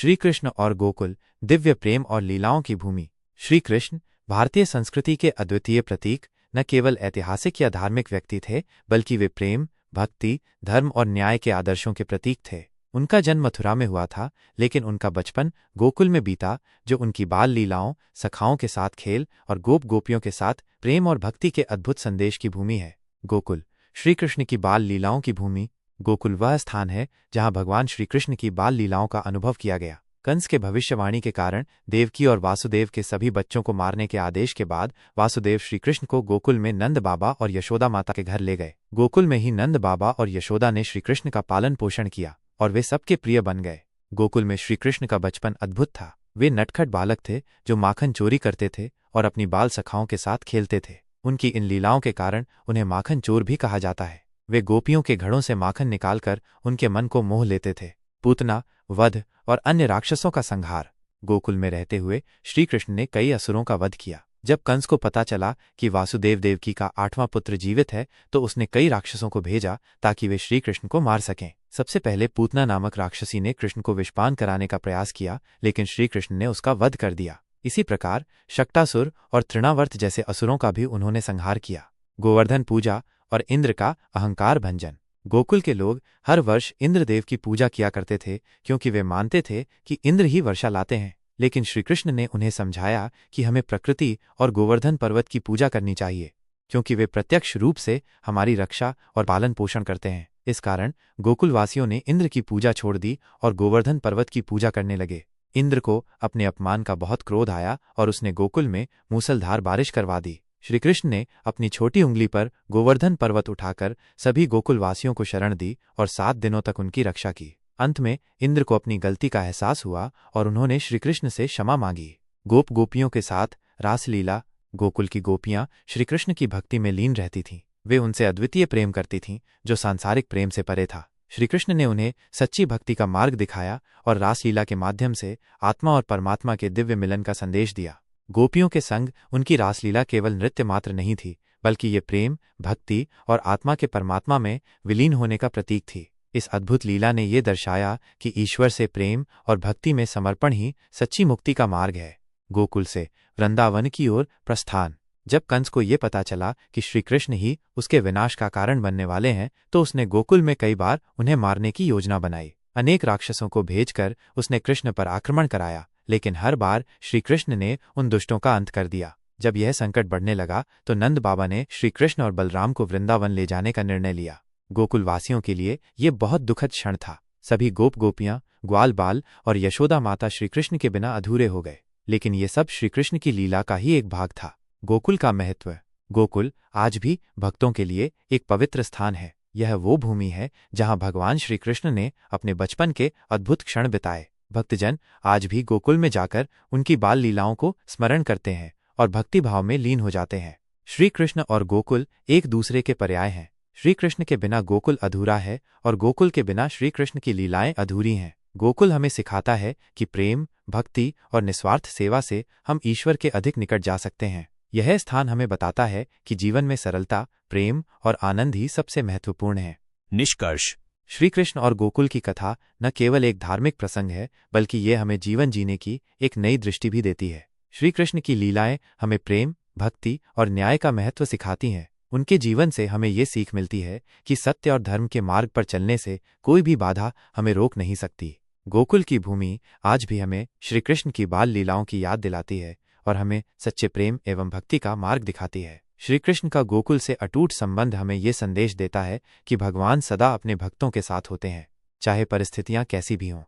श्री कृष्ण और गोकुल, दिव्य प्रेम और लीलाओं की भूमि। श्री कृष्ण भारतीय संस्कृति के अद्वितीय प्रतीक न केवल ऐतिहासिक या धार्मिक व्यक्ति थे, बल्कि वे प्रेम, भक्ति, धर्म और न्याय के आदर्शों के प्रतीक थे। उनका जन्म मथुरा में हुआ था, लेकिन उनका बचपन गोकुल में बीता, जो उनकी बाल लीलाओं, सखाओं के साथ खेल और गोप गोपियों के साथ प्रेम और भक्ति के अद्भुत संदेश की भूमि है। गोकुल श्री कृष्ण की बाल लीलाओं की भूमि। गोकुल वह स्थान है जहां भगवान श्री कृष्ण की बाल लीलाओं का अनुभव किया गया। कंस के भविष्यवाणी के कारण देवकी और वासुदेव के सभी बच्चों को मारने के आदेश के बाद वासुदेव श्री कृष्ण को गोकुल में नंद बाबा और यशोदा माता के घर ले गए। गोकुल में ही नंद बाबा और यशोदा ने श्री कृष्ण का पालन पोषण किया और वे सबके प्रिय बन गए। गोकुल में श्री कृष्ण का बचपन अद्भुत था। वे नटखट बालक थे जो माखन चोरी करते थे और अपनी बाल सखाओं के साथ खेलते थे। उनकी इन लीलाओं के कारण उन्हें माखन चोर भी कहा जाता है। वे गोपियों के घड़ों से माखन निकालकर उनके मन को मोह लेते थे। पूतना, वध और अन्य राक्षसों का संहार। गोकुल में रहते हुए श्री कृष्ण ने कई असुरों का वध किया। जब कंस को पता चला कि वासुदेव देवकी का 8वां पुत्र जीवित है, तो उसने कई राक्षसों को भेजा ताकि वे श्री कृष्ण को मार सकें। सबसे पहले पूतना नामक राक्षसी ने कृष्ण को विषपान कराने का प्रयास किया, लेकिन श्री कृष्ण ने उसका वध कर दिया। इसी प्रकार शक्टासुर और तृणावर्त जैसे असुरों का भी उन्होंने संहार किया। गोवर्धन पूजा और इंद्र का अहंकार भंजन। गोकुल के लोग हर वर्ष इंद्रदेव की पूजा किया करते थे, क्योंकि वे मानते थे कि इंद्र ही वर्षा लाते हैं। लेकिन श्री कृष्ण ने उन्हें समझाया कि हमें प्रकृति और गोवर्धन पर्वत की पूजा करनी चाहिए, क्योंकि वे प्रत्यक्ष रूप से हमारी रक्षा और पालन पोषण करते हैं। इस कारण गोकुलवासियों ने इंद्र की पूजा छोड़ दी और गोवर्धन पर्वत की पूजा करने लगे। इंद्र को अपने अपमान का बहुत क्रोध आया और उसने गोकुल में मूसलधार बारिश करवा दी। श्री कृष्ण ने अपनी छोटी उंगली पर गोवर्धन पर्वत उठाकर सभी गोकुलवासियों को शरण दी और 7 दिनों तक उनकी रक्षा की। अंत में इंद्र को अपनी गलती का एहसास हुआ और उन्होंने श्री कृष्ण से क्षमा मांगी। गोप गोपियों के साथ रासलीला। गोकुल की गोपियां श्री कृष्ण की भक्ति में लीन रहती थीं। वे उनसे अद्वितीय प्रेम करती थीं, जो सांसारिक प्रेम से परे था। श्री कृष्ण ने उन्हें सच्ची भक्ति का मार्ग दिखाया और रासलीला के माध्यम से आत्मा और परमात्मा के दिव्य मिलन का संदेश दिया। गोपियों के संग उनकी रासलीला केवल नृत्य मात्र नहीं थी, बल्कि ये प्रेम, भक्ति और आत्मा के परमात्मा में विलीन होने का प्रतीक थी। इस अद्भुत लीला ने ये दर्शाया कि ईश्वर से प्रेम और भक्ति में समर्पण ही सच्ची मुक्ति का मार्ग है। गोकुल से वृंदावन की ओर प्रस्थान। जब कंस को ये पता चला कि श्री कृष्ण ही उसके विनाश का कारण बनने वाले हैं, तो उसने गोकुल में कई बार उन्हें मारने की योजना बनाई। अनेक राक्षसों को भेजकर उसने कृष्ण पर आक्रमण कराया, लेकिन हर बार श्री कृष्ण ने उन दुष्टों का अंत कर दिया। जब यह संकट बढ़ने लगा, तो नंद बाबा ने श्री कृष्ण और बलराम को वृंदावन ले जाने का निर्णय लिया। गोकुलवासियों के लिए ये बहुत दुखद क्षण था। सभी गोप गोपियां, ग्वाल बाल और यशोदा माता श्री कृष्ण के बिना अधूरे हो गए। लेकिन ये सब श्री कृष्ण की लीला का ही एक भाग था। गोकुल का महत्व। गोकुल आज भी भक्तों के लिए एक पवित्र स्थान है। यह वो भूमि है जहां भगवान श्री कृष्ण ने अपने बचपन के अद्भुत क्षण बिताए। भक्तजन आज भी गोकुल में जाकर उनकी बाल लीलाओं को स्मरण करते हैं और भक्ति भाव में लीन हो जाते हैं। श्री कृष्ण और गोकुल एक दूसरे के पर्याय हैं। श्री कृष्ण के बिना गोकुल अधूरा है और गोकुल के बिना श्री कृष्ण की लीलाएं अधूरी हैं। गोकुल हमें सिखाता है कि प्रेम, भक्ति और निस्वार्थ सेवा से हम ईश्वर के अधिक निकट जा सकते हैं। यह स्थान हमें बताता है कि जीवन में सरलता, प्रेम और आनंद ही सबसे महत्वपूर्ण है। निष्कर्ष। श्री कृष्ण और गोकुल की कथा न केवल एक धार्मिक प्रसंग है, बल्कि ये हमें जीवन जीने की एक नई दृष्टि भी देती है। श्री कृष्ण की लीलाएं हमें प्रेम, भक्ति और न्याय का महत्व सिखाती हैं। उनके जीवन से हमें ये सीख मिलती है कि सत्य और धर्म के मार्ग पर चलने से कोई भी बाधा हमें रोक नहीं सकती। गोकुल की भूमि आज भी हमें श्री कृष्ण की बाल लीलाओं की याद दिलाती है और हमें सच्चे प्रेम एवं भक्ति का मार्ग दिखाती है। श्री कृष्ण का गोकुल से अटूट संबंध हमें ये संदेश देता है कि भगवान सदा अपने भक्तों के साथ होते हैं, चाहे परिस्थितियां कैसी भी हों।